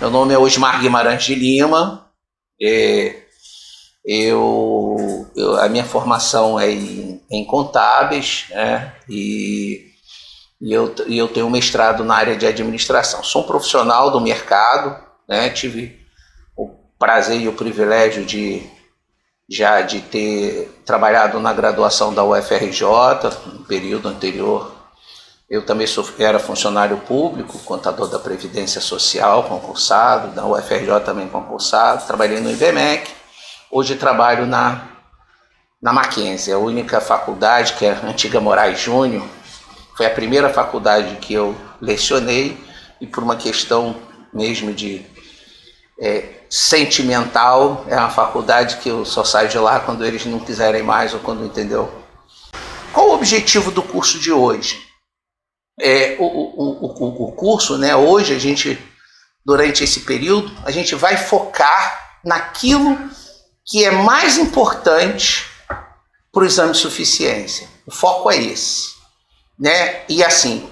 Meu nome é Osmar Guimarães de Lima. A minha formação é em contábeis, né? E eu tenho um mestrado na área de administração. Sou um profissional do mercado, né? Tive o prazer e o privilégio de ter trabalhado na graduação da UFRJ, no período anterior. Eu também era funcionário público, contador da Previdência Social, concursado, da UFRJ também concursado, trabalhei no IBMEC. Hoje trabalho na Mackenzie, a única faculdade, que é a antiga Moraes Júnior. Foi a primeira faculdade que eu lecionei, e por uma questão mesmo de sentimental, é uma faculdade que eu só saio de lá quando eles não quiserem mais ou quando entendeu. Qual o objetivo do curso de hoje? O curso, né, hoje, durante esse período, a gente vai focar naquilo que é mais importante para o exame de suficiência. O foco é esse, né? E assim,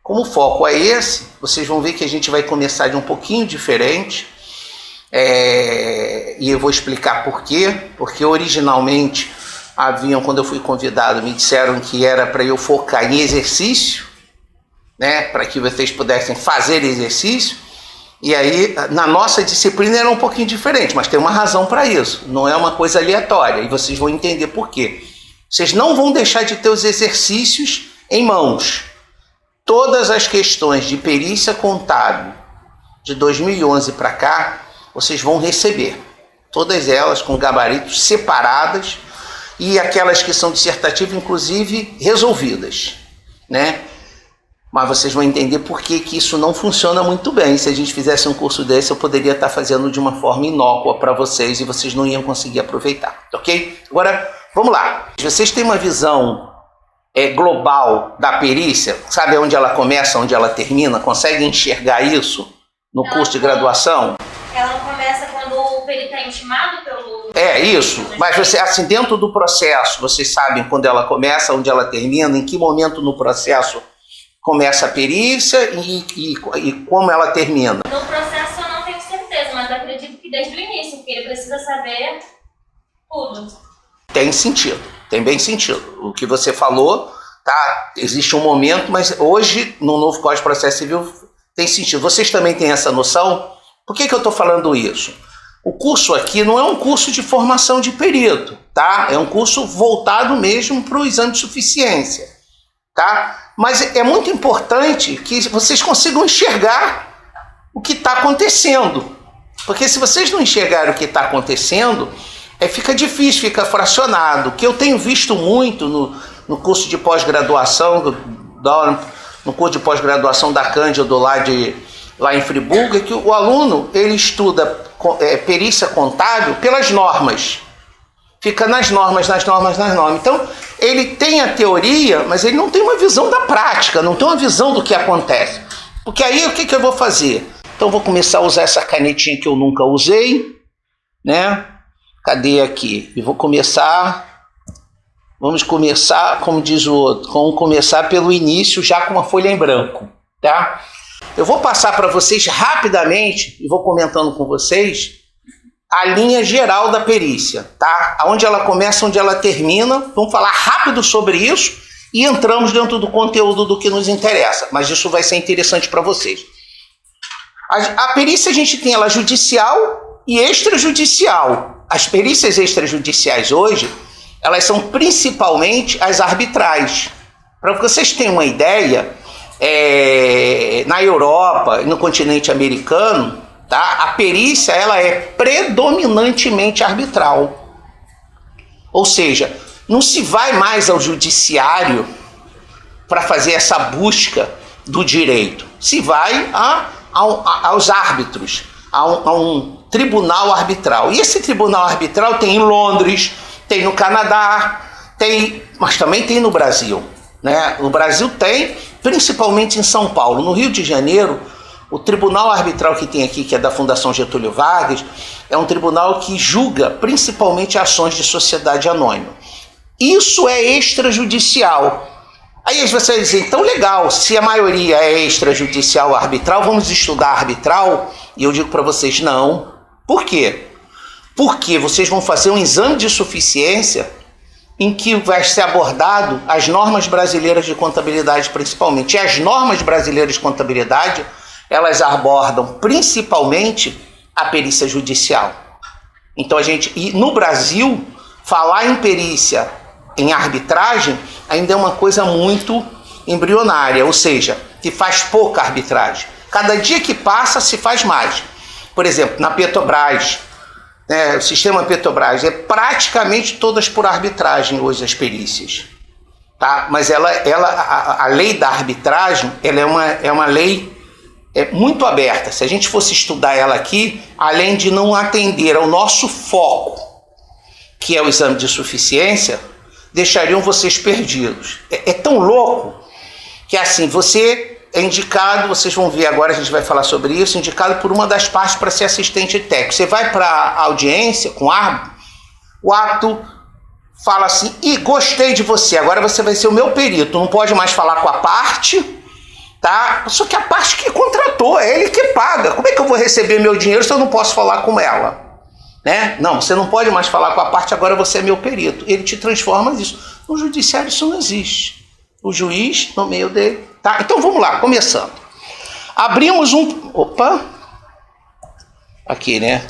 como o foco é esse, vocês vão ver que a gente vai começar de um pouquinho diferente, e eu vou explicar por quê. Porque originalmente quando eu fui convidado, me disseram que era para eu focar em exercício, né, para que vocês pudessem fazer exercício. E aí, na nossa disciplina era um pouquinho diferente, mas tem uma razão para isso, não é uma coisa aleatória, e vocês vão entender por quê. Vocês não vão deixar de ter os exercícios em mãos. Todas as questões de perícia contábil de 2011 para cá, vocês vão receber. Todas elas com gabaritos separadas, e aquelas que são dissertativas, inclusive, resolvidas, né? Mas vocês vão entender por que isso não funciona muito bem. Se a gente fizesse um curso desse, eu poderia estar fazendo de uma forma inócua para vocês e vocês não iam conseguir aproveitar, ok? Agora, vamos lá. Vocês têm uma visão global da perícia? Sabe onde ela começa, onde ela termina? Conseguem enxergar isso no curso de graduação? Ela começa quando o perito é intimado pelo... Isso. Mas você, assim, dentro do processo, vocês sabem quando ela começa, onde ela termina, em que momento no processo começa a perícia e como ela termina? No processo eu não tenho certeza, mas eu acredito que desde o início, porque ele precisa saber tudo. Tem sentido, tem bem sentido. O que você falou, tá? Existe um momento, mas hoje, no novo Código de Processo Civil, tem sentido. Vocês também têm essa noção? Por que eu estou falando isso? O curso aqui não é um curso de formação de perito, tá? É um curso voltado mesmo para o exame de suficiência, tá? Mas é muito importante que vocês consigam enxergar o que está acontecendo. Porque se vocês não enxergarem o que está acontecendo, fica difícil, fica fracionado. O que eu tenho visto muito no curso de pós-graduação, no curso de pós-graduação da Cândido lá em Friburgo, é que o aluno ele estuda perícia contábil pelas normas. Fica nas normas. Então, ele tem a teoria, mas ele não tem uma visão da prática, não tem uma visão do que acontece. Porque aí, o que eu vou fazer? Então, eu vou começar a usar essa canetinha que eu nunca usei, né? Cadê aqui? E vamos começar, como diz o outro, vamos começar pelo início, já com uma folha em branco, tá? Eu vou passar para vocês rapidamente, e vou comentando com vocês, a linha geral da perícia, tá? Onde ela começa, onde ela termina. Vamos falar rápido sobre isso e entramos dentro do conteúdo do que nos interessa. Mas isso vai ser interessante para vocês. A perícia a gente tem ela judicial e extrajudicial. As perícias extrajudiciais hoje, elas são principalmente as arbitrais. Para vocês terem uma ideia, na Europa e no continente americano, tá? A perícia ela é predominantemente arbitral. Ou seja, não se vai mais ao judiciário para fazer essa busca do direito. Se vai aos árbitros, a um tribunal arbitral. E esse tribunal arbitral tem em Londres, tem no Canadá, mas também tem no Brasil, né? No Brasil tem, principalmente em São Paulo. No Rio de Janeiro, o tribunal arbitral que tem aqui, que é da Fundação Getúlio Vargas, é um tribunal que julga principalmente ações de sociedade anônima. Isso é extrajudicial. Aí você vai dizer, então legal, se a maioria é extrajudicial arbitral, vamos estudar arbitral? E eu digo para vocês, não. Por quê? Porque vocês vão fazer um exame de suficiência em que vai ser abordado as normas brasileiras de contabilidade principalmente. E as normas brasileiras de contabilidade, elas abordam principalmente a perícia judicial. Então e no Brasil, falar em perícia, em arbitragem, ainda é uma coisa muito embrionária, ou seja, que faz pouca arbitragem. Cada dia que passa se faz mais. Por exemplo, na Petrobras, o sistema Petrobras, é praticamente todas por arbitragem hoje as perícias. Tá? Mas a lei da arbitragem, ela é uma lei muito aberta. Se a gente fosse estudar ela aqui, além de não atender ao nosso foco, que é o exame de suficiência, deixariam vocês perdidos. É tão louco que assim, você é indicado, vocês vão ver agora, a gente vai falar sobre isso, indicado por uma das partes para ser assistente técnico. Você vai para a audiência com o árbitro, o árbitro fala assim, gostei de você, agora você vai ser o meu perito, não pode mais falar com a parte, tá? Só que a parte que contratou, é ele que paga. Como é que eu vou receber meu dinheiro se eu não posso falar com ela? Né? Não, você não pode mais falar com a parte, agora você é meu perito. Ele te transforma nisso. No judiciário isso não existe. O juiz no meio dele. Tá? Então vamos lá, começando. Abrimos um... Opa! Aqui, né?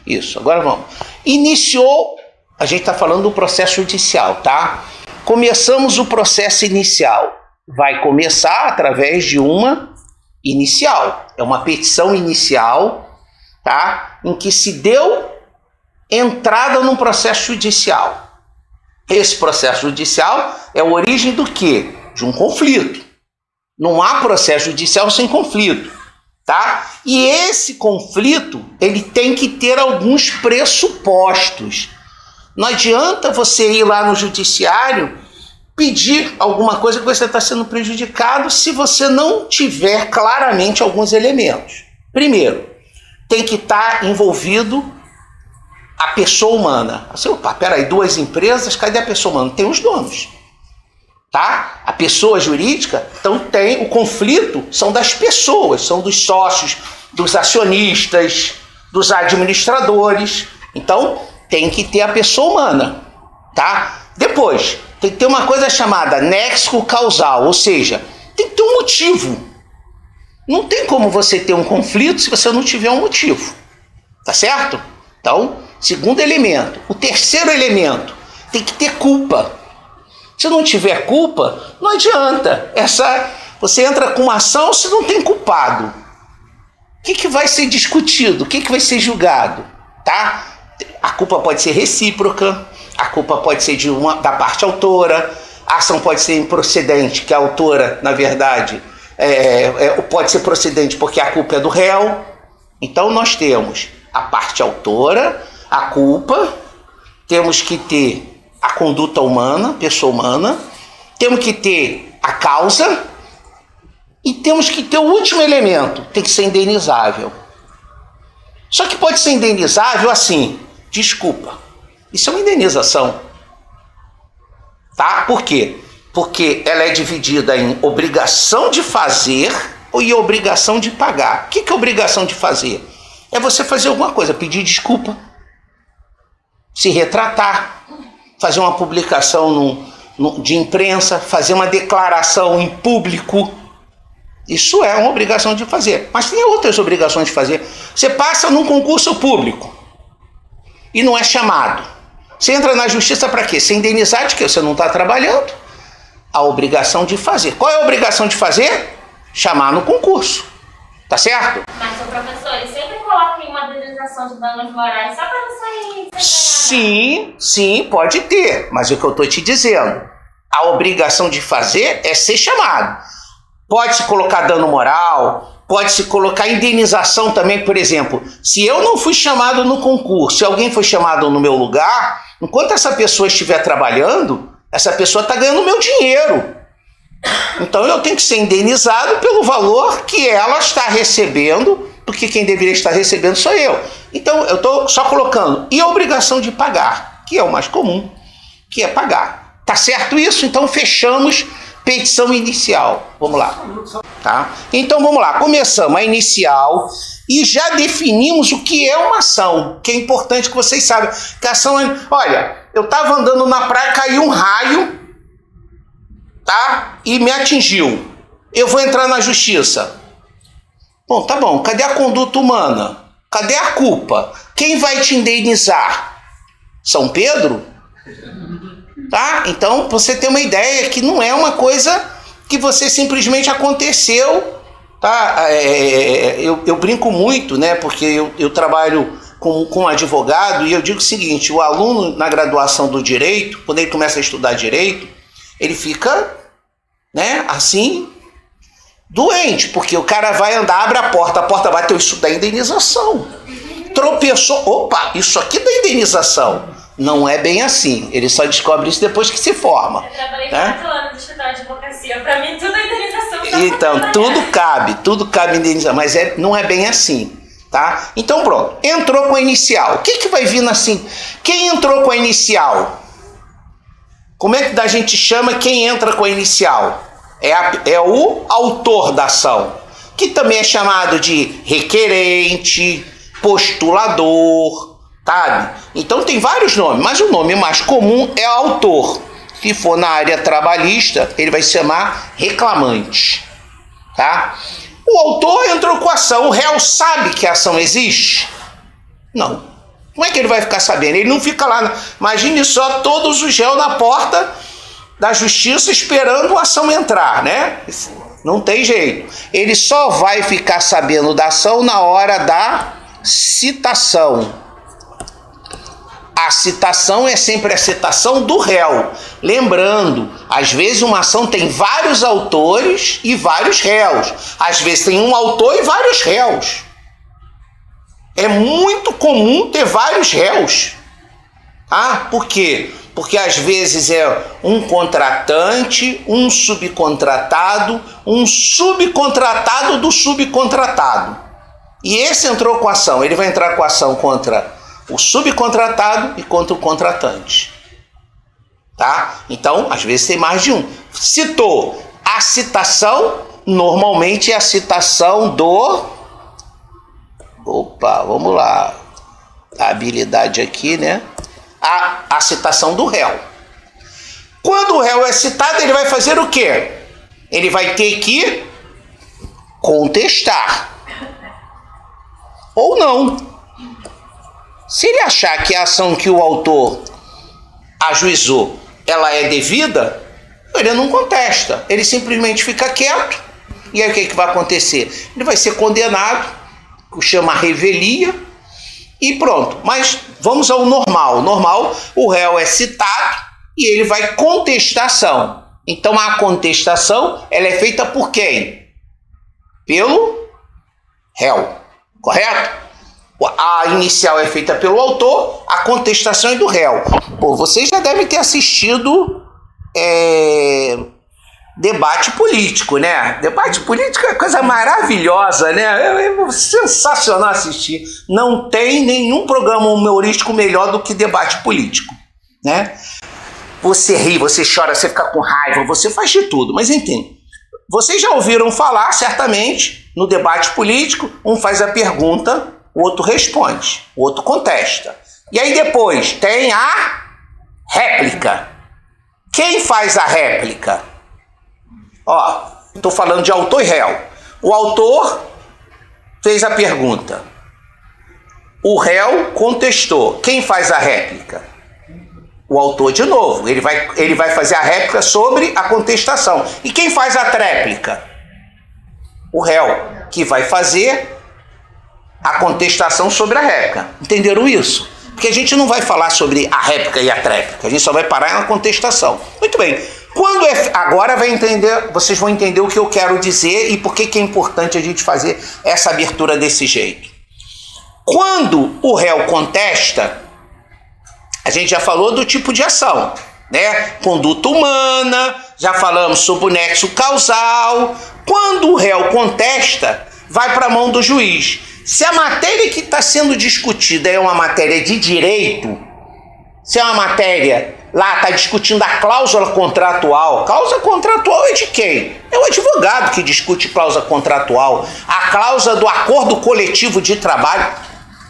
Isso, agora vamos. Iniciou... A gente está falando do processo judicial, tá? Começamos o processo inicial. Vai começar através de uma inicial. É uma petição inicial, tá? Em que se deu entrada num processo judicial. Esse processo judicial é a origem do quê? De um conflito. Não há processo judicial sem conflito, tá? E esse conflito, ele tem que ter alguns pressupostos. Não adianta você ir lá no judiciário pedir alguma coisa que você está sendo prejudicado se você não tiver claramente alguns elementos. Primeiro, tem que estar envolvido a pessoa humana. Assim, opa, peraí, duas empresas, cadê a pessoa humana? Tem os donos. Tá? A pessoa jurídica, então tem o conflito, são das pessoas, são dos sócios, dos acionistas, dos administradores. Então, tem que ter a pessoa humana. Tá? Depois, tem que ter uma coisa chamada nexo causal, ou seja, tem que ter um motivo. Não tem como você ter um conflito se você não tiver um motivo. Tá certo? Então, segundo elemento. O terceiro elemento, tem que ter culpa. Se não tiver culpa, não adianta. Você entra com uma ação se não tem culpado. O que vai ser discutido? O que vai ser julgado? Tá? A culpa pode ser recíproca, a culpa pode ser da parte autora, a ação pode ser improcedente, que a autora, na verdade, pode ser procedente porque a culpa é do réu. Então nós temos a parte autora, a culpa, temos que ter a conduta humana, pessoa humana, temos que ter a causa e temos que ter o último elemento, tem que ser indenizável. Só que pode ser indenizável assim, desculpa, isso é uma indenização. Tá? Por quê? Porque ela é dividida em obrigação de fazer e obrigação de pagar. O que é obrigação de fazer? É você fazer alguma coisa, pedir desculpa, se retratar, fazer uma publicação de imprensa, fazer uma declaração em público. Isso é uma obrigação de fazer. Mas tem outras obrigações de fazer. Você passa num concurso público e não é chamado. Você entra na justiça para quê? Ser indenizado de quê? Você não está trabalhando. A obrigação de fazer. Qual é a obrigação de fazer? Chamar no concurso. Tá certo? Mas, seu professor, ele sempre coloca em uma indenização de danos morais só para não sair sem ganhar. Sim, pode ter. Mas o que eu estou te dizendo, a obrigação de fazer é ser chamado. Pode-se colocar dano moral, pode-se colocar indenização também, por exemplo. Se eu não fui chamado no concurso, se alguém foi chamado no meu lugar, enquanto essa pessoa estiver trabalhando, essa pessoa está ganhando meu dinheiro. Então eu tenho que ser indenizado pelo valor que ela está recebendo, porque quem deveria estar recebendo sou eu. Então eu estou só colocando. E a obrigação de pagar, que é o mais comum, que é pagar. Tá certo isso? Então fechamos petição inicial. Vamos lá. Tá? Então vamos lá. Começamos a inicial. e já definimos o que é uma ação, que é importante que vocês saibam. Que a ação é... Olha, eu estava andando na praia, caiu um raio, tá? E me atingiu. Eu vou entrar na justiça. Bom, tá bom. Cadê a conduta humana? Cadê a culpa? Quem vai te indenizar? São Pedro? Tá? Então, você tem uma ideia que não é uma coisa que você simplesmente aconteceu, tá? Eu brinco muito, né? Porque eu trabalho com advogado e eu digo o seguinte, o aluno na graduação do direito, quando ele começa a estudar direito, ele fica, né, assim, doente, porque o cara vai andar, abre a porta bateu, isso dá indenização. Tropeçou, opa, isso aqui dá indenização. Não é bem assim, ele só descobre isso depois que se forma. Eu trabalhei 4 né? anos no escritório de advocacia, pra mim tudo é indenização. Então, tudo cabe indenização, mas não é bem assim, tá? Então pronto, entrou com a inicial, o que vai vir assim? Quem entrou com a inicial? Como é que a gente chama quem entra com a inicial? É o autor da ação, que também é chamado de requerente, postulador, sabe? Então tem vários nomes, mas o nome mais comum é autor. Se for na área trabalhista, ele vai se chamar reclamante, tá? O autor entrou com a ação, o réu sabe que a ação existe? Não. Como é que ele vai ficar sabendo? Ele não fica lá, imagine só todos os réus na porta da justiça esperando a ação entrar, né? Não tem jeito. Ele só vai ficar sabendo da ação na hora da citação. A citação é sempre a citação do réu. Lembrando, às vezes uma ação tem vários autores e vários réus. Às vezes tem um autor e vários réus. É muito comum ter vários réus. Ah, por quê? Porque às vezes é um contratante, um subcontratado do subcontratado. E esse entrou com a ação. Ele vai entrar com a ação contra o subcontratado e contra o contratante. Tá? Então, às vezes tem mais de um. Citou. A citação, normalmente é a citação do... Opa, vamos lá. A habilidade aqui, né? A citação do réu. Quando o réu é citado, ele vai fazer o quê? Ele vai ter que contestar. Ou não. Se ele achar que a ação que o autor ajuizou, ela é devida, ele não contesta. Ele simplesmente fica quieto. E aí o que vai acontecer? Ele vai ser condenado, que chama revelia, e pronto. Mas vamos ao normal. Normal, o réu é citado e ele vai contestar a ação. Então a contestação, ela é feita por quem? Pelo réu, correto? A inicial é feita pelo autor, a contestação é do réu. Pô, vocês já devem ter assistido debate político, né? Debate político é coisa maravilhosa, né? É sensacional assistir. Não tem nenhum programa humorístico melhor do que debate político, né? Você ri, você chora, você fica com raiva, você faz de tudo, mas entende. Vocês já ouviram falar, certamente, no debate político, um faz a pergunta, o outro responde, o outro contesta. E aí depois tem a réplica. Quem faz a réplica? Ó, estou falando de autor e réu. O autor fez a pergunta. O réu contestou. Quem faz a réplica? O autor de novo. Ele vai fazer a réplica sobre a contestação. E quem faz a tréplica? O réu, que vai fazer a contestação sobre a réplica. Entenderam isso? Porque a gente não vai falar sobre a réplica e a tréplica. A gente só vai parar na contestação. Muito bem. Agora vocês vão entender o que eu quero dizer e por que é importante a gente fazer essa abertura desse jeito. Quando o réu contesta, a gente já falou do tipo de ação, né? Conduta humana, já falamos sobre o nexo causal. Quando o réu contesta, vai para a mão do juiz. Se a matéria que está sendo discutida é uma matéria de direito, se é uma matéria lá está discutindo a cláusula contratual. Cláusula contratual é de quem? É o advogado que discute cláusula contratual. A cláusula do acordo coletivo de trabalho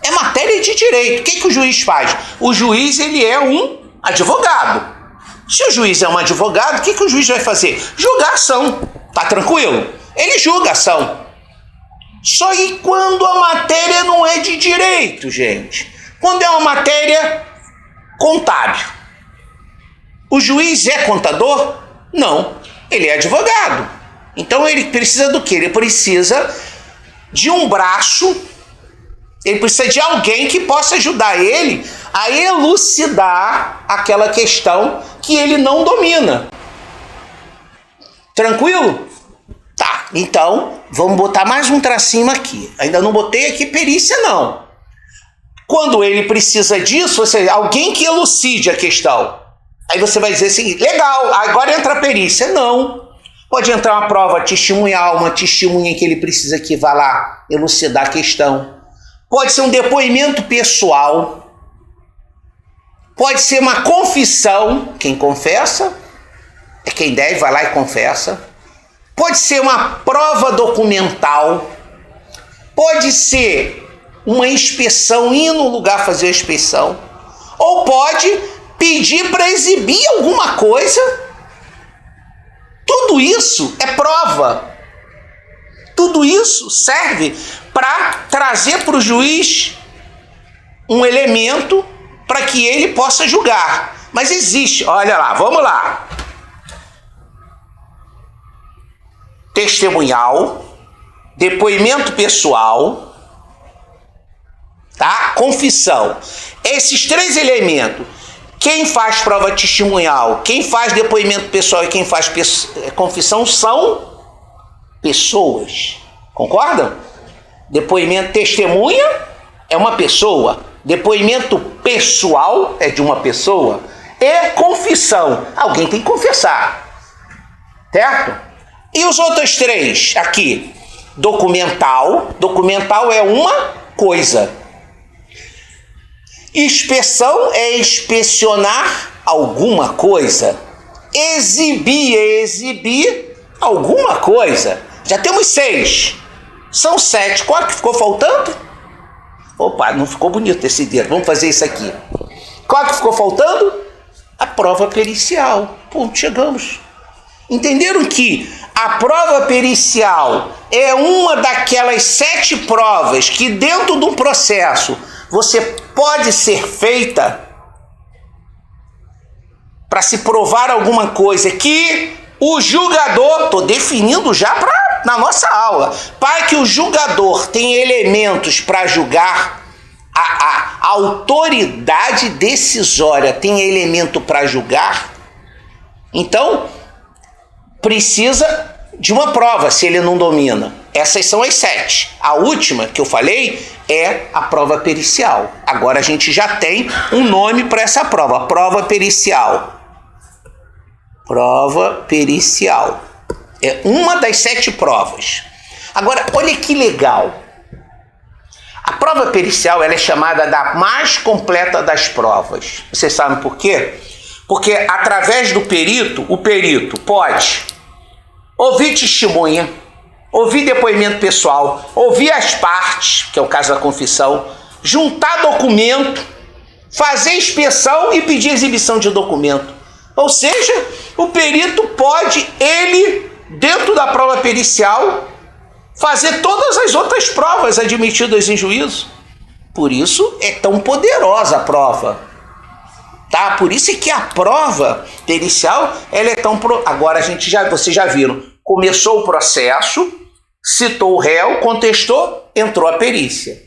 é matéria de direito. O que o juiz faz? O juiz, ele é um advogado. Se o juiz é um advogado, o que o juiz vai fazer? Julgar a ação. Tá tranquilo? Ele julga a ação. Só que quando a matéria não é de direito, gente. Quando é uma matéria contábil. O juiz é contador? Não. Ele é advogado. Então ele precisa do quê? Ele precisa de um braço, ele precisa de alguém que possa ajudar ele a elucidar aquela questão que ele não domina. Tranquilo? Tá, então vamos botar mais um tracinho aqui. Ainda não botei aqui perícia não. Quando ele precisa disso, alguém que elucide a questão. Aí você vai dizer assim, legal, agora entra a perícia. Não. Pode entrar uma prova testemunhal, uma testemunha que ele precisa que vá lá elucidar a questão. Pode ser um depoimento pessoal. Pode ser uma confissão. Quem confessa é quem deve, vai lá e confessa. Pode ser uma prova documental. Pode ser uma inspeção, ir no lugar fazer a inspeção. Ou pode pedir para exibir alguma coisa. Tudo isso é prova. Tudo isso serve para trazer para o juiz um elemento para que ele possa julgar. Mas existe, olha lá, vamos lá. Testemunhal, depoimento pessoal, tá? Confissão. Esses três elementos, quem faz prova testemunhal, quem faz depoimento pessoal e quem faz confissão são pessoas. Concordam? Depoimento testemunha é uma pessoa. Depoimento pessoal é de uma pessoa. E confissão, alguém tem que confessar. Certo? E os outros três aqui? Documental. Documental é uma coisa. Inspeção é inspecionar alguma coisa. Exibir é exibir alguma coisa. Já temos 6. São 7. Qual que ficou faltando? Opa, não ficou bonito esse dedo. Vamos fazer isso aqui. Qual que ficou faltando? A prova pericial. Ponto, chegamos. Entenderam que a prova pericial é uma daquelas 7 provas que dentro do processo você pode ser feita para se provar alguma coisa que o julgador, estou definindo já na nossa aula, para que o julgador tenha elementos para julgar, a autoridade decisória tenha elemento para julgar, então precisa de uma prova se ele não domina. Essas são as 7. A última que eu falei é a prova pericial. Agora a gente já tem um nome para essa prova, prova pericial. Prova pericial. É uma das 7 provas. Agora, olha que legal. A prova pericial ela é chamada da mais completa das provas. Vocês sabem por quê? Porque através do perito, o perito pode ouvir testemunha, ouvir depoimento pessoal, ouvir as partes, que é o caso da confissão, juntar documento, fazer inspeção e pedir exibição de documento. Ou seja, o perito pode, ele, dentro da prova pericial, fazer todas as outras provas admitidas em juízo. Por isso é tão poderosa a prova. Tá? Por isso é que a prova pericial ela é tão... Agora vocês já viram, começou o processo, citou o réu, contestou, entrou a perícia.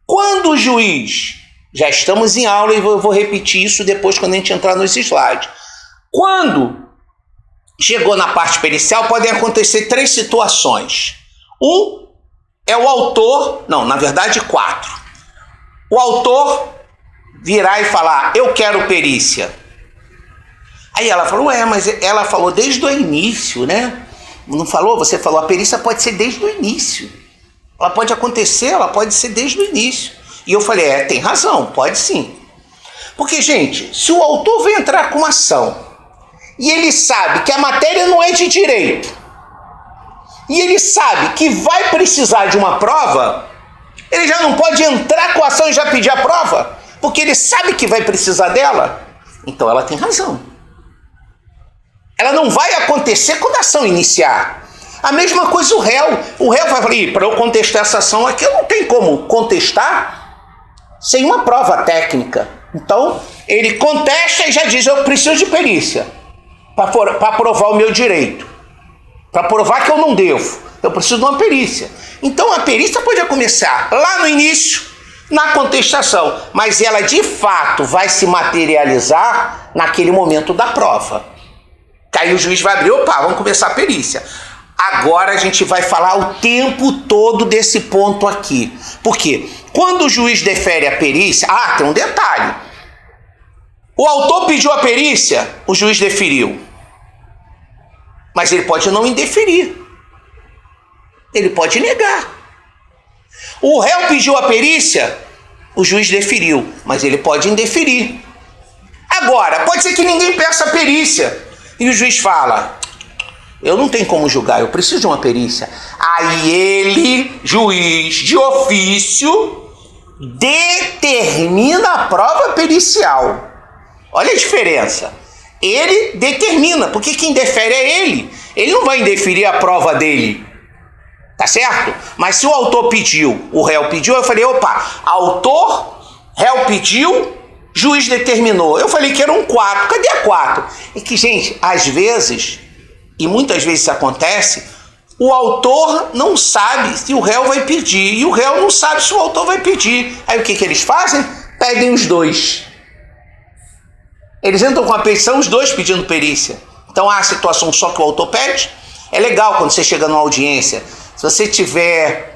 Quando o juiz, já estamos em aula e eu vou repetir isso depois quando a gente entrar nos slides. Quando chegou na parte pericial, podem acontecer 3 situações. Um é o autor, não, na verdade 4. O autor virar e falar, eu quero perícia. Aí ela falou, mas ela falou desde o início, né? Não falou? Você falou, a perícia pode ser desde o início. Ela pode acontecer, ela pode ser desde o início. E eu falei, tem razão, pode sim. Porque, gente, se o autor vem entrar com uma ação e ele sabe que a matéria não é de direito e ele sabe que vai precisar de uma prova, ele já não pode entrar com a ação e já pedir a prova, porque ele sabe que vai precisar dela. Então ela tem razão. Ela não vai acontecer quando a ação iniciar. A mesma coisa o réu. O réu vai falar, para eu contestar essa ação aqui, eu não tenho como contestar sem uma prova técnica. Então, ele contesta e já diz, eu preciso de perícia para provar o meu direito. Para provar que eu não devo. Eu preciso de uma perícia. Então, a perícia pode começar lá no início, na contestação, mas ela de fato vai se materializar naquele momento da prova. Aí o juiz vai abrir, opa, vamos começar a perícia. Agora a gente vai falar o tempo todo desse ponto aqui. Por quê? Quando o juiz defere a perícia, tem um detalhe. O autor pediu a perícia, o juiz deferiu. Mas ele pode não indeferir. Ele pode negar. O réu pediu a perícia, o juiz deferiu, mas ele pode indeferir. Agora, pode ser que ninguém peça a perícia e o juiz fala, eu não tenho como julgar, eu preciso de uma perícia. Aí ele, juiz de ofício, determina a prova pericial. Olha a diferença. Ele determina, porque quem defere é ele. Ele não vai indeferir a prova dele. Tá certo? Mas se o autor pediu, o réu pediu, eu falei, opa, autor, réu pediu, juiz determinou. Eu falei que era um 4. Cadê a 4? É que, gente, às vezes, e muitas vezes isso acontece, o autor não sabe se o réu vai pedir, e o réu não sabe se o autor vai pedir. Aí o que eles fazem? Pedem os dois. Eles entram com a petição, os dois pedindo perícia. Então há a situação só que o autor pede. É legal quando você chega numa audiência. Se você tiver...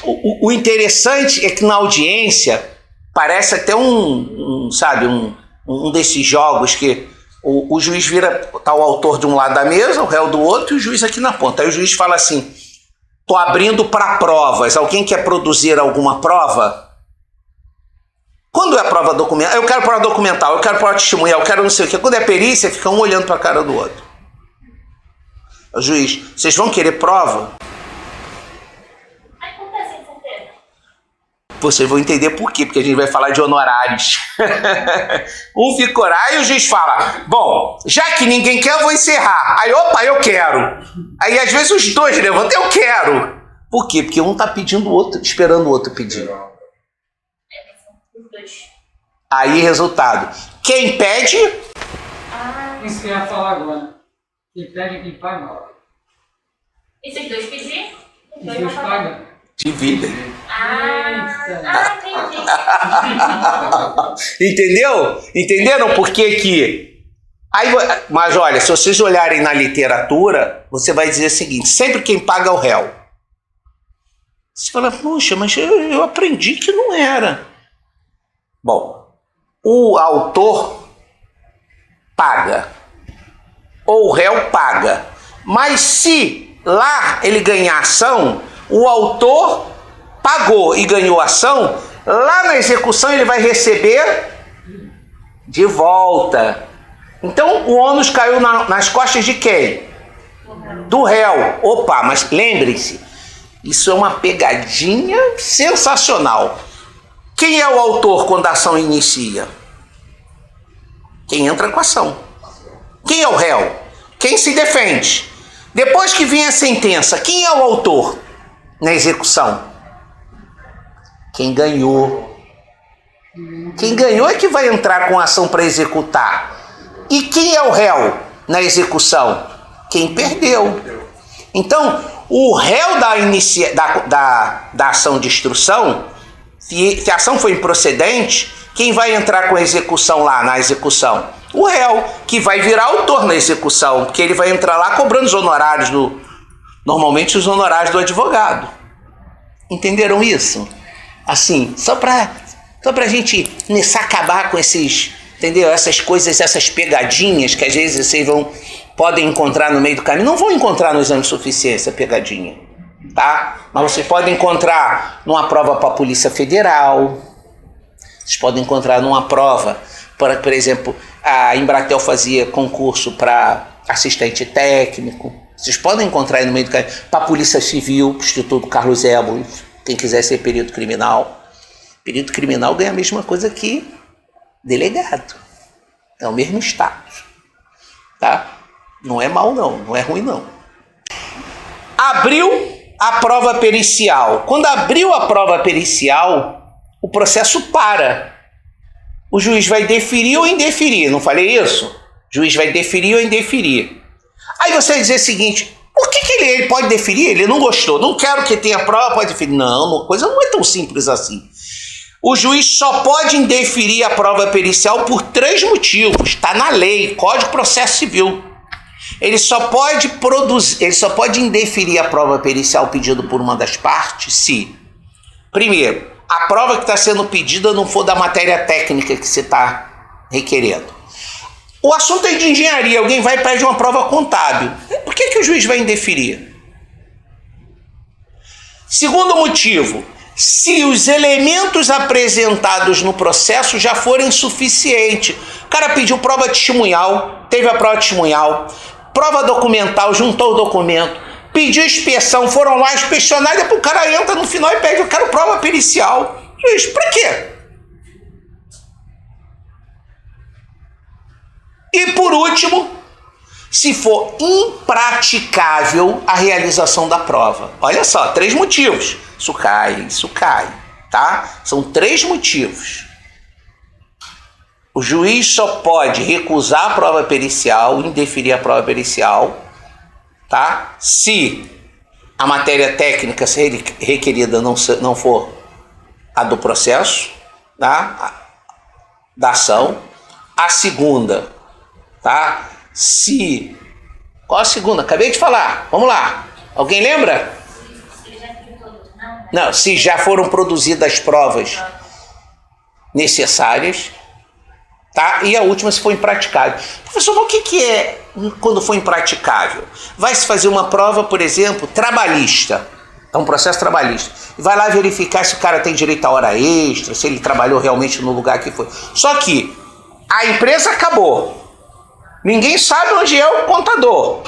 O interessante é que na audiência parece até um desses jogos que o juiz vira, tá o autor de um lado da mesa, o réu do outro e o juiz aqui na ponta. Aí o juiz fala assim, tô abrindo para provas. Alguém quer produzir alguma prova? Quando é prova documental, eu quero prova documental, eu quero prova testemunhal, eu quero não sei o que. Quando é perícia, fica um olhando para a cara do outro. O juiz, vocês vão querer prova? Acontece com certeza. Vocês vão entender por quê, porque a gente vai falar de honorários. Um fica orar e o juiz fala, bom, já que ninguém quer, eu vou encerrar. Aí, opa, eu quero. Aí às vezes os dois levantam, eu quero. Por quê? Porque um está pedindo o outro, esperando o outro pedir. Aí, resultado. Quem pede... Isso que eu ia falar agora. Quem pede, quem paga. E se os dois pedir? Os dois pagam. Dividem. Entendi. Entendeu? Entenderam por que que... Aí, mas olha, se vocês olharem na literatura, você vai dizer o seguinte, sempre quem paga é o réu. Você fala, puxa, mas eu aprendi que não era. Bom, o autor paga, ou o réu paga, mas se lá ele ganhar ação, o autor pagou e ganhou ação, lá na execução ele vai receber de volta. Então o ônus caiu nas costas de quem? Do réu. Opa, mas lembrem-se, isso é uma pegadinha sensacional. Quem é o autor quando a ação inicia? Quem entra com a ação. Quem é o réu? Quem se defende. Depois que vem a sentença, quem é o autor na execução? Quem ganhou. Quem ganhou é que vai entrar com a ação para executar. E quem é o réu na execução? Quem perdeu. Então, o réu da ação de instrução, se a ação foi improcedente, quem vai entrar com a execução lá na execução? O réu, que vai virar autor na execução, porque ele vai entrar lá cobrando os honorários normalmente os honorários do advogado. Entenderam isso? Assim, só pra gente começar a acabar com esses, entendeu? Essas coisas, essas pegadinhas que às vezes vocês podem encontrar no meio do caminho. Não vão encontrar no exame de suficiência pegadinha, tá? Mas vocês podem encontrar numa prova para a Polícia Federal. Vocês podem encontrar numa prova. Por exemplo, a Embratel fazia concurso para assistente técnico. Vocês podem encontrar aí no meio do caminho. Para a Polícia Civil, Instituto Carlos Ébolos, quem quiser ser perito criminal. Perito criminal ganha a mesma coisa que delegado. É o mesmo status. Tá? Não é mal não, não é ruim não. Abriu a prova pericial. Quando abriu a prova pericial, o processo para. O juiz vai deferir ou indeferir, não falei isso? O juiz vai deferir ou indeferir. Aí você vai dizer o seguinte, por que ele pode deferir? Ele não gostou, não quero que tenha prova, pode deferir. Não, a coisa não é tão simples assim. O juiz só pode indeferir a prova pericial por 3 motivos. Está na lei, Código de Processo Civil. Ele só pode indeferir a prova pericial pedido por uma das partes se, primeiro, a prova que está sendo pedida não for da matéria técnica que você está requerendo. O assunto é de engenharia, alguém vai e pede uma prova contábil. Por que o juiz vai indeferir? Segundo motivo, se os elementos apresentados no processo já forem suficientes. O cara pediu prova testemunhal, teve a prova testemunhal, prova documental, juntou o documento, pediu inspeção, foram lá inspecionar, e depois o cara entra no final e pede, eu quero prova pericial. Juiz, pra quê? E por último, se for impraticável a realização da prova. Olha só, 3 motivos. Isso cai, tá? São 3 motivos. O juiz só pode recusar a prova pericial, indeferir a prova pericial, tá? Se a matéria técnica requerida não for a do processo, tá? Da ação. A segunda, tá? Se... Qual a segunda? Acabei de falar. Vamos lá. Alguém lembra? Não, se já foram produzidas provas necessárias, tá? E a última, se for impraticável. Professor, mas o que é quando for impraticável? Vai se fazer uma prova, por exemplo, trabalhista. É um processo trabalhista. E vai lá verificar se o cara tem direito a hora extra, se ele trabalhou realmente no lugar que foi. Só que a empresa acabou. Ninguém sabe onde é o contador.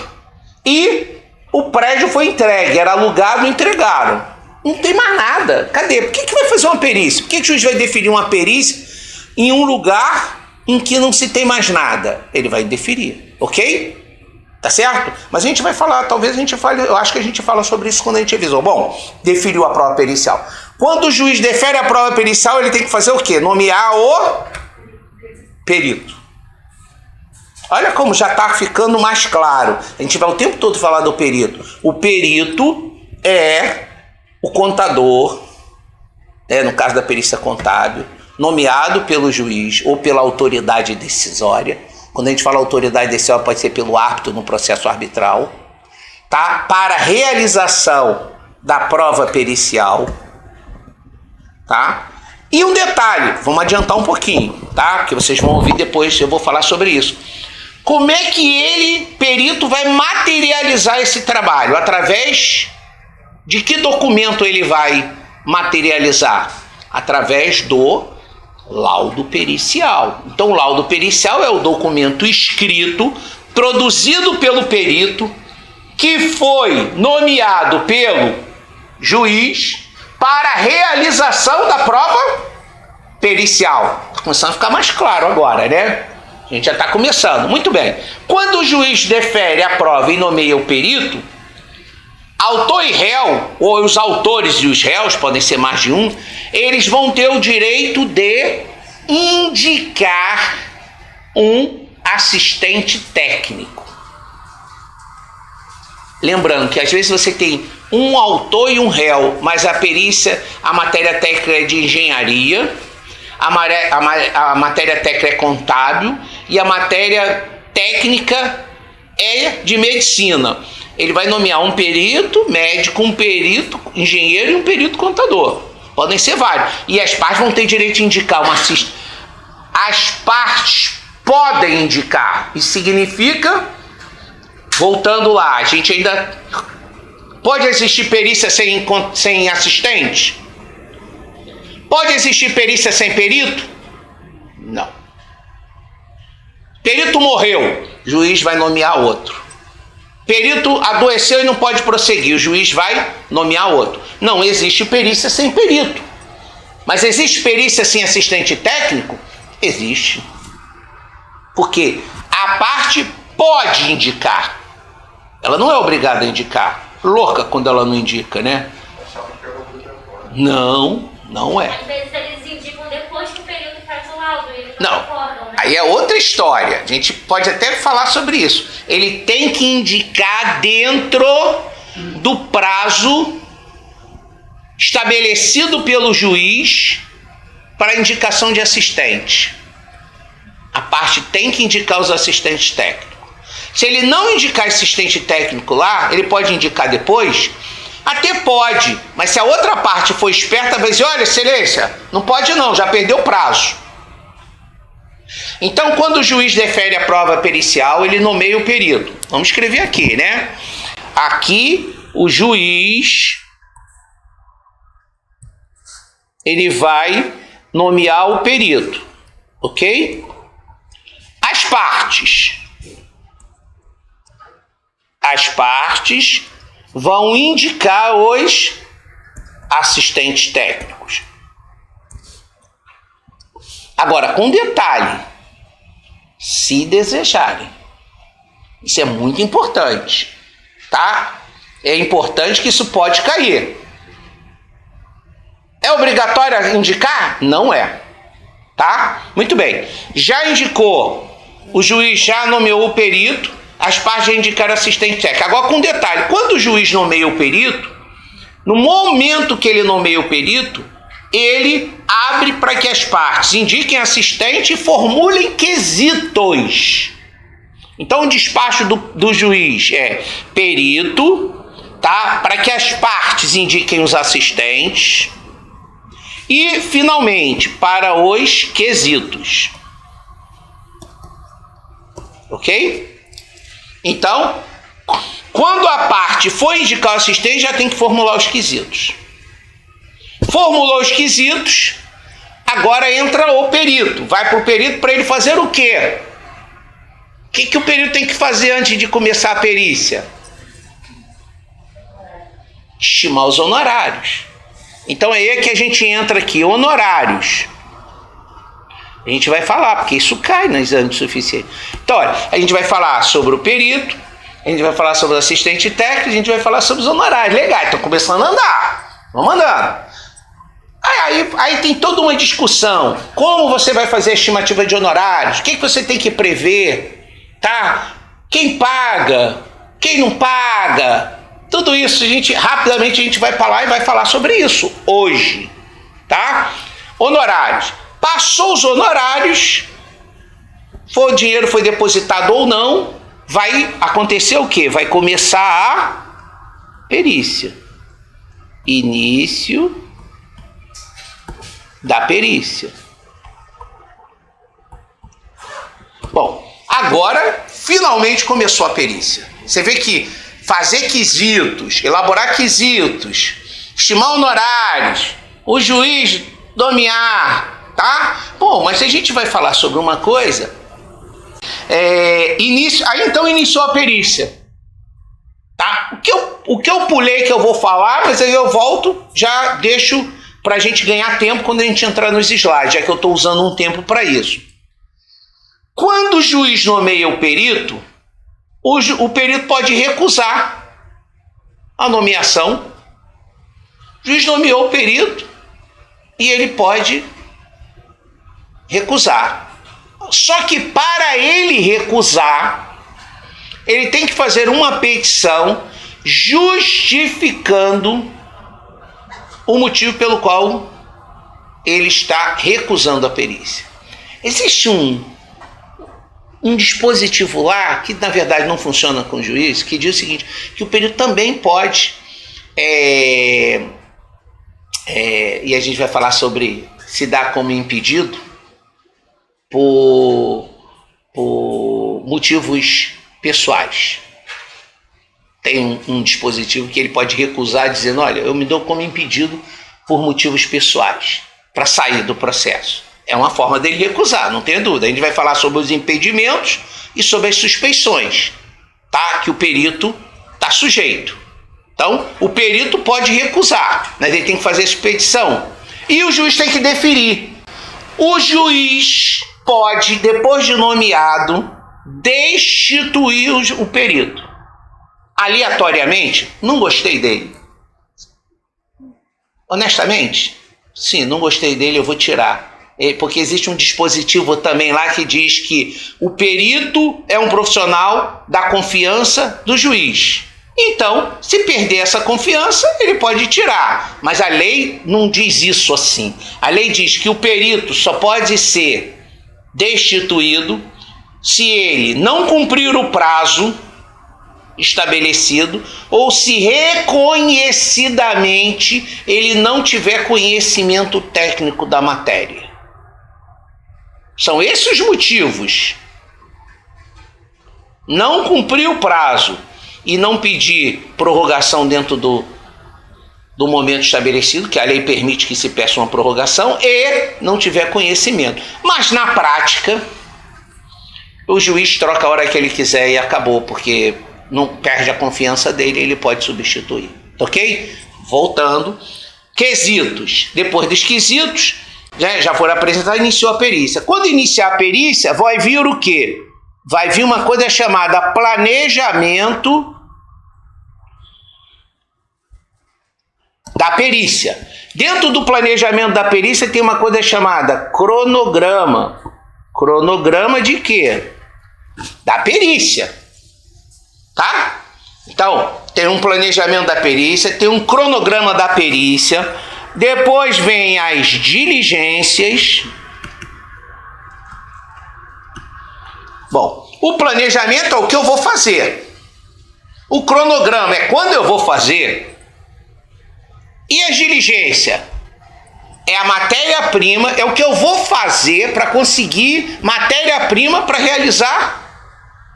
E o prédio foi entregue, era alugado e entregaram. Não tem mais nada. Cadê? Por que vai fazer uma perícia? Por que o juiz vai deferir uma perícia em um lugar em que não se tem mais nada? Ele vai deferir, ok? Tá certo? Mas a gente vai falar, talvez a gente fale, eu acho que a gente fala sobre isso quando a gente avisou. Bom, deferiu a prova pericial. Quando o juiz defere a prova pericial, ele tem que fazer o quê? Nomear o perito. Olha como já está ficando mais claro. A gente vai o tempo todo falar do perito. O perito é o contador, no caso da perícia contábil, nomeado pelo juiz ou pela autoridade decisória. Quando a gente fala autoridade decisória, pode ser pelo árbitro no processo arbitral, tá? Para realização da prova pericial, tá? E um detalhe, vamos adiantar um pouquinho, tá? Porque vocês vão ouvir depois, eu vou falar sobre isso. Como é que ele, perito, vai materializar esse trabalho? Através de que documento ele vai materializar? Através do laudo pericial. Então, o laudo pericial é o documento escrito, produzido pelo perito, que foi nomeado pelo juiz para a realização da prova pericial. Está começando a ficar mais claro agora, né? A gente já está começando. Muito bem. Quando o juiz defere a prova e nomeia o perito, autor e réu, ou os autores e os réus, podem ser mais de um, eles vão ter o direito de indicar um assistente técnico. Lembrando que às vezes você tem um autor e um réu, mas a perícia, a matéria técnica é de engenharia, a matéria técnica é contábil e a matéria técnica é de medicina. Ele vai nomear um perito médico, um perito engenheiro e um perito contador. Podem ser vários. E as partes vão ter direito de indicar um assistente. As partes podem indicar. Isso significa, voltando lá, a gente ainda pode existir perícia sem assistente? Pode existir perícia sem perito? Não. Perito morreu, juiz vai nomear outro. Perito adoeceu e não pode prosseguir, o juiz vai nomear outro. Não existe perícia sem perito. Mas existe perícia sem assistente técnico? Existe. Porque a parte pode indicar. Ela não é obrigada a indicar. Louca quando ela não indica, né? Não é. Às vezes eles indicam depois que o perito faz o laudo. Eles Não. concordam, né? Aí é outra história. A gente pode até falar sobre isso. Ele tem que indicar dentro do prazo estabelecido pelo juiz para indicação de assistente. A parte tem que indicar os assistentes técnicos. Se ele não indicar assistente técnico lá, ele pode indicar depois? Até pode, mas se a outra parte for esperta, vai dizer, olha, excelência, não pode não, já perdeu o prazo. Então, quando o juiz defere a prova pericial, ele nomeia o perito. Vamos escrever aqui, né? Aqui, o juiz, ele vai nomear o perito, ok? As partes vão indicar os assistentes técnicos. Agora, com detalhe, se desejarem. Isso é muito importante, tá? É importante que isso pode cair. É obrigatório indicar? Não é, tá? Muito bem. Já indicou, o juiz já nomeou o perito, as partes já indicaram assistente técnico. Agora, com detalhe, quando o juiz nomeia o perito, no momento que ele nomeia o perito, ele abre para que as partes indiquem assistente e formulem quesitos. Então, o despacho do juiz é perito, tá? Para que as partes indiquem os assistentes e, finalmente, para os quesitos. Ok? Então, quando a parte for indicar o assistente, já tem que formular os quesitos. Formulou os quesitos, agora entra o perito. Vai para o perito para ele fazer o quê? O que o perito tem que fazer antes de começar a perícia? Estimar os honorários. Então é aí que a gente entra aqui, honorários. A gente vai falar, porque isso cai no exame de suficiência. Então, olha, a gente vai falar sobre o perito, a gente vai falar sobre o assistente técnico, a gente vai falar sobre os honorários. Legal, estão começando a andar. Vamos andando. Aí tem toda uma discussão. Como você vai fazer a estimativa de honorários? O que você tem que prever? Tá? Quem paga? Quem não paga? Tudo isso, rapidamente a gente vai falar e vai falar sobre isso hoje. Tá? Honorários. Passou os honorários, o dinheiro foi depositado ou não, vai acontecer o quê? Vai começar a perícia. Início da perícia. Bom, agora finalmente começou a perícia. Você vê que fazer quesitos, elaborar quesitos, estimar honorários, o juiz nomear, tá? Bom, mas a gente vai falar sobre uma coisa. Aí então iniciou a perícia. Tá? O que eu pulei que eu vou falar, mas aí eu volto, já deixo para a gente ganhar tempo quando a gente entrar nos slides, já que eu estou usando um tempo para isso. Quando o juiz nomeia o perito, o perito pode recusar a nomeação. O juiz nomeou o perito e ele pode recusar. Só que para ele recusar, ele tem que fazer uma petição justificando o motivo pelo qual ele está recusando a perícia. Existe um dispositivo lá, que na verdade não funciona com o juiz, que diz o seguinte, que o perito também pode, e a gente vai falar sobre se dá como impedido, por motivos pessoais. Tem um dispositivo que ele pode recusar dizendo, olha, eu me dou como impedido por motivos pessoais. para sair do processo. É uma forma dele recusar, não tenha dúvida. A gente vai falar sobre os impedimentos e sobre as suspeições, tá? Que o perito está sujeito. Então, o perito pode recusar, mas ele tem que fazer a expedição. E o juiz tem que deferir. O juiz pode, depois de nomeado, destituir o perito. Aleatoriamente, não gostei dele. Honestamente, sim, não gostei dele, eu vou tirar. Porque existe um dispositivo também lá que diz que o perito é um profissional da confiança do juiz. Então, se perder essa confiança, ele pode tirar. Mas a lei não diz isso assim. A lei diz que o perito só pode ser destituído se ele não cumprir o prazo estabelecido ou se reconhecidamente ele não tiver conhecimento técnico da matéria. São esses os motivos. Não cumprir o prazo e não pedir prorrogação dentro do momento estabelecido, que a lei permite que se peça uma prorrogação, e não tiver conhecimento. Mas na prática, o juiz troca a hora que ele quiser e acabou, porque não perde a confiança dele, ele pode substituir. Ok? Voltando. Quesitos. Depois dos quesitos, já foram apresentados, iniciou a perícia. Quando iniciar a perícia, vai vir o quê? Vai vir uma coisa chamada planejamento da perícia. Dentro do planejamento da perícia tem uma coisa chamada cronograma. Cronograma de quê? Da perícia. Tá? Então, tem um planejamento da perícia, tem um cronograma da perícia, depois vem as diligências. Bom, o planejamento é o que eu vou fazer. O cronograma é quando eu vou fazer. E a diligência é a matéria-prima, é o que eu vou fazer para conseguir matéria-prima para realizar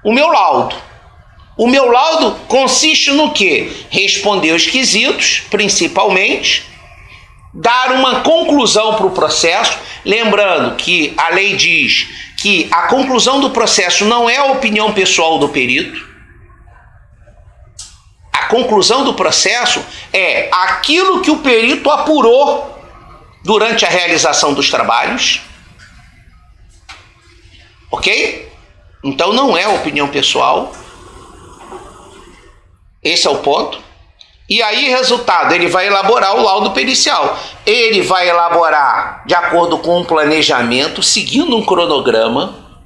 o meu laudo. O meu laudo consiste no quê? Responder os quesitos, principalmente, dar uma conclusão para o processo, lembrando que a lei diz que a conclusão do processo não é a opinião pessoal do perito. A conclusão do processo é aquilo que o perito apurou durante a realização dos trabalhos. Ok? Então não é a opinião pessoal. Esse é o ponto. E aí, resultado, ele vai elaborar o laudo pericial. Ele vai elaborar de acordo com um planejamento, seguindo um cronograma,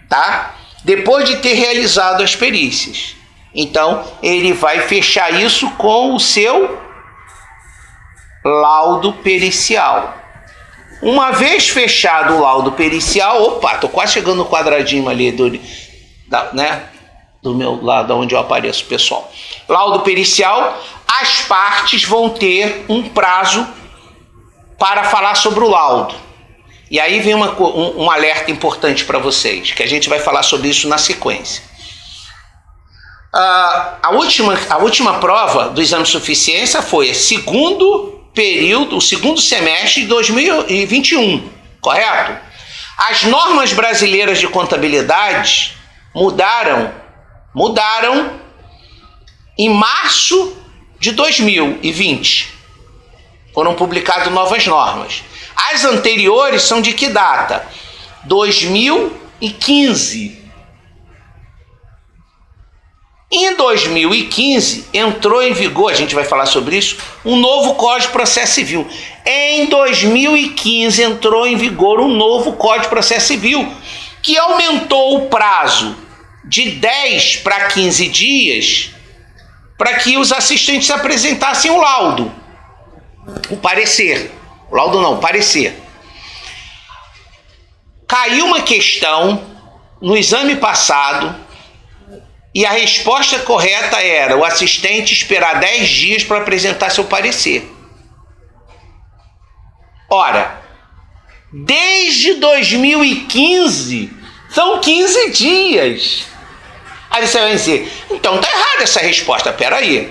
tá? Depois de ter realizado as perícias. Então, ele vai fechar isso com o seu laudo pericial. Uma vez fechado o laudo pericial, opa, tô quase chegando no quadradinho ali do meu lado onde eu apareço, pessoal. Laudo pericial, as partes vão ter um prazo para falar sobre o laudo. E aí vem um alerta importante para vocês, que a gente vai falar sobre isso na sequência. A última prova do exame de suficiência foi o segundo semestre de 2021, correto? As normas brasileiras de contabilidade mudaram em março de 2020. Foram publicadas novas normas. As anteriores são de que data? 2015. Em 2015 entrou em vigor, a gente vai falar sobre isso, um novo Código de Processo Civil. Em 2015 entrou em vigor um novo Código de Processo Civil, que aumentou o prazo de 10 para 15 dias para que os assistentes apresentassem o laudo. O parecer. O laudo não, o parecer. Caiu uma questão no exame passado e a resposta correta era o assistente esperar 10 dias para apresentar seu parecer. Ora, desde 2015 são 15 dias. Aí você vai dizer, então tá errada essa resposta. Peraí,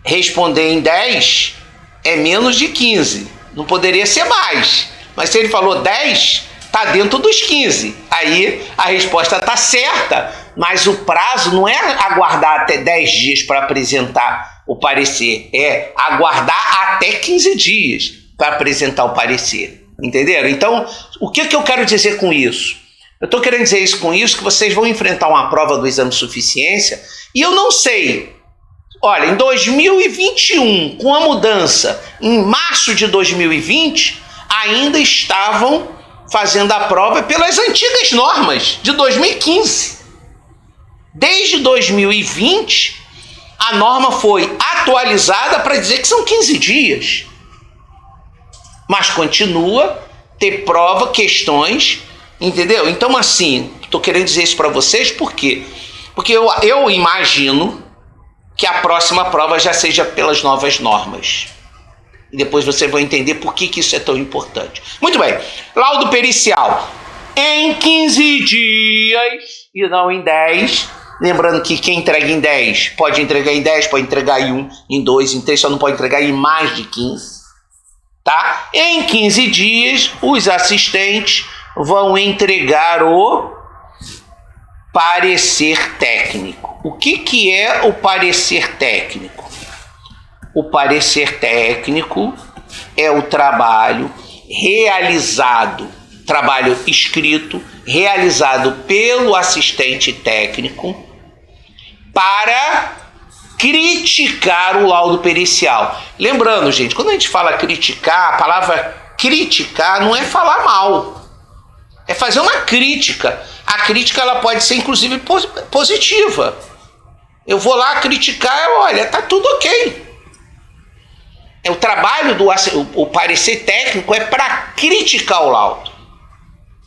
responder em 10 é menos de 15. Não poderia ser mais. Mas se ele falou 10, está dentro dos 15. Aí a resposta está certa, mas o prazo não é aguardar até 10 dias para apresentar o parecer, é aguardar até 15 dias para apresentar o parecer. Entenderam? Então, o que eu quero dizer com isso? Eu estou querendo dizer isso com isso, que vocês vão enfrentar uma prova do exame de suficiência, e eu não sei. Olha, em 2021, com a mudança, em março de 2020, ainda estavam fazendo a prova pelas antigas normas de 2015. Desde 2020, a norma foi atualizada para dizer que são 15 dias. Mas continua ter prova, questões, entendeu? Então, assim, estou querendo dizer isso para vocês, por quê? Porque eu imagino que a próxima prova já seja pelas novas normas. E depois vocês vão entender por que isso é tão importante. Muito bem. Laudo pericial. Em 15 dias e não em 10. Lembrando que quem entrega em 10 pode entregar em 10, pode entregar em 1, em 2, em 3, só não pode entregar em mais de 15. Tá? Em 15 dias, os assistentes vão entregar o parecer técnico. O que é o parecer técnico? O parecer técnico é o trabalho realizado, trabalho escrito, realizado pelo assistente técnico para criticar o laudo pericial. Lembrando, gente, quando a gente fala criticar, a palavra criticar não é falar mal, é fazer uma crítica. A crítica ela pode ser inclusive positiva. Eu vou lá criticar, olha, tá tudo ok. O trabalho o parecer técnico é para criticar o laudo,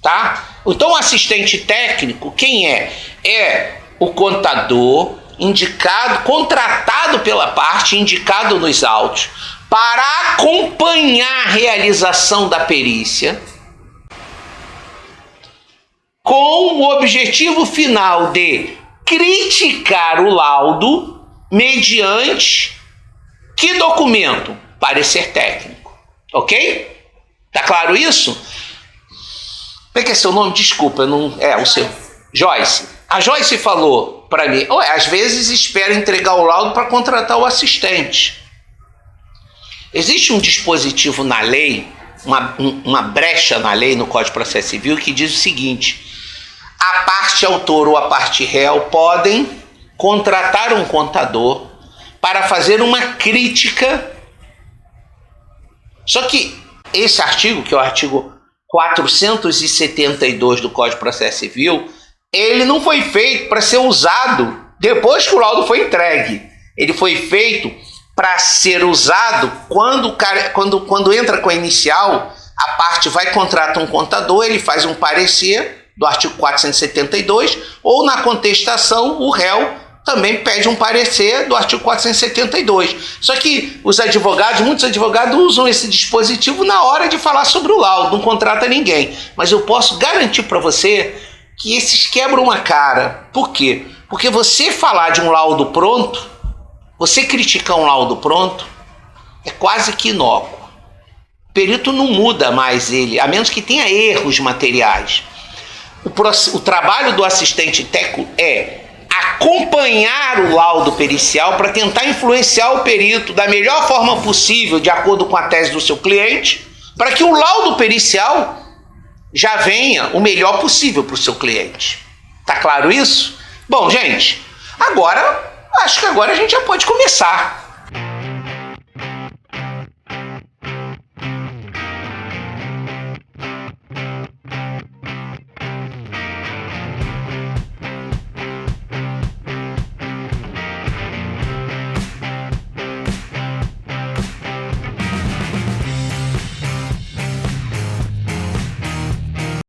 tá? Então o assistente técnico, quem é? É o contador indicado, contratado pela parte, indicado nos autos, para acompanhar a realização da perícia, com o objetivo final de criticar o laudo mediante que documento? Parecer técnico. Ok? Tá claro isso? Como é que é seu nome? Desculpa, não é o seu. Joyce. A Joyce falou para mim, às vezes espera entregar o laudo para contratar o assistente. Existe um dispositivo na lei, uma brecha na lei, no Código de Processo Civil, que diz o seguinte: a parte autor ou a parte réu podem contratar um contador para fazer uma crítica. Só que esse artigo, que é o artigo 472 do Código de Processo Civil, ele não foi feito para ser usado depois que o laudo foi entregue. Ele foi feito para ser usado quando entra com a inicial, a parte vai contratar um contador, ele faz um parecer do artigo 472, ou na contestação o réu também pede um parecer do artigo 472. Só que muitos advogados usam esse dispositivo na hora de falar sobre o laudo, não contrata ninguém. Mas eu posso garantir para você que esses quebram a cara. Por quê? Porque você falar de um laudo pronto, você criticar um laudo pronto, é quase que inócuo. O perito não muda mais ele, a menos que tenha erros materiais. O trabalho do assistente técnico é acompanhar o laudo pericial para tentar influenciar o perito da melhor forma possível, de acordo com a tese do seu cliente, para que o laudo pericial já venha o melhor possível para o seu cliente. Tá claro isso? Bom, gente, acho que agora a gente já pode começar.